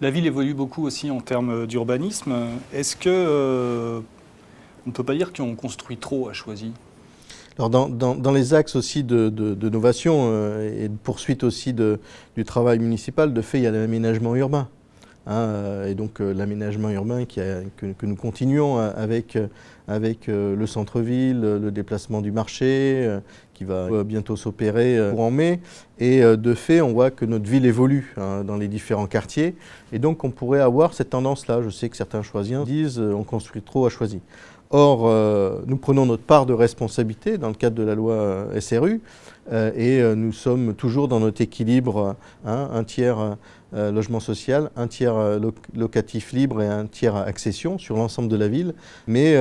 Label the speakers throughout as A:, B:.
A: La ville évolue beaucoup aussi en termes d'urbanisme. Est-ce que on ne peut pas dire qu'on construit trop à Choisy?
B: Alors dans les axes aussi de novation et de poursuite aussi du travail municipal, de fait, il y a l'aménagement urbain. Et donc l'aménagement urbain que nous continuons avec le centre-ville, le déplacement du marché qui va bientôt s'opérer courant mai. Et de fait, on voit que notre ville évolue dans les différents quartiers. Et donc on pourrait avoir cette tendance-là. Je sais que certains Choisiens disent on construit trop à Choisy. Or, nous prenons notre part de responsabilité dans le cadre de la loi SRU et nous sommes toujours dans notre équilibre, un tiers logement social, un tiers locatif libre et un tiers accession sur l'ensemble de la ville. Mais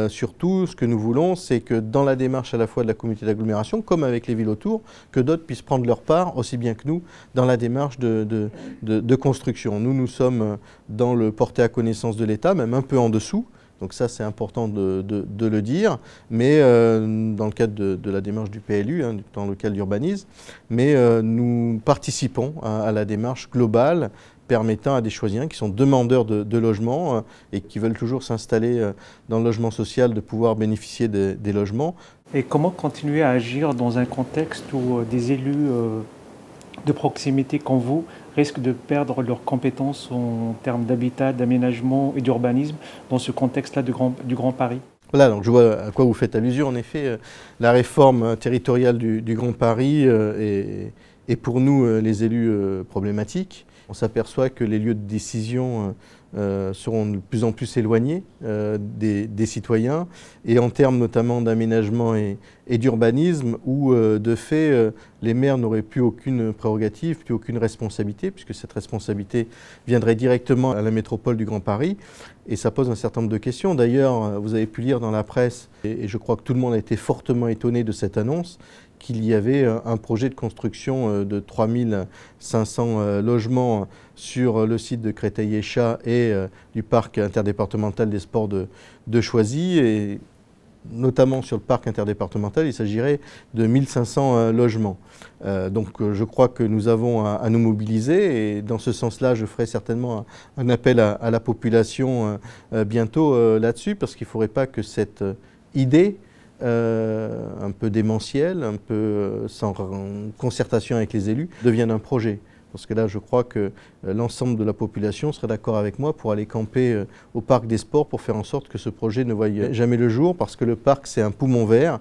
B: surtout, ce que nous voulons, c'est que dans la démarche à la fois de la communauté d'agglomération, comme avec les villes autour, que d'autres puissent prendre leur part, aussi bien que nous, dans la démarche de construction. Nous sommes dans le porté à connaissance de l'État, même un peu en dessous. Donc ça, c'est important de le dire, mais dans le cadre de la démarche du PLU, dans le cadre d'urbanisme, mais nous participons à la démarche globale permettant à des Choisiens qui sont demandeurs de logement et qui veulent toujours s'installer dans le logement social de pouvoir bénéficier des logements.
C: Et comment continuer à agir dans un contexte où des élus de proximité comme vous risquent de perdre leurs compétences en termes d'habitat, d'aménagement et d'urbanisme dans ce contexte-là du Grand Paris?
B: Voilà, donc je vois à quoi vous faites allusion. En effet, la réforme territoriale du Grand Paris est pour nous, les élus, problématique. On s'aperçoit que les lieux de décision seront de plus en plus éloignés des citoyens, et en termes notamment d'aménagement et d'urbanisme, où de fait les maires n'auraient plus aucune prérogative, plus aucune responsabilité, puisque cette responsabilité viendrait directement à la métropole du Grand Paris, et ça pose un certain nombre de questions. D'ailleurs, vous avez pu lire dans la presse, et je crois que tout le monde a été fortement étonné de cette annonce, qu'il y avait un projet de construction de 3500 logements sur le site de Créteil-Échat et du parc interdépartemental des sports de Choisy. Et notamment sur le parc interdépartemental, il s'agirait de 1500 logements. Donc je crois que nous avons à nous mobiliser, et dans ce sens-là, je ferai certainement un appel à la population bientôt là-dessus, parce qu'il ne faudrait pas que cette idée un peu démentiel, un peu sans concertation avec les élus, devienne un projet. Parce que là, je crois que l'ensemble de la population serait d'accord avec moi pour aller camper au parc des sports pour faire en sorte que ce projet ne voie jamais le jour, parce que le parc, c'est un poumon vert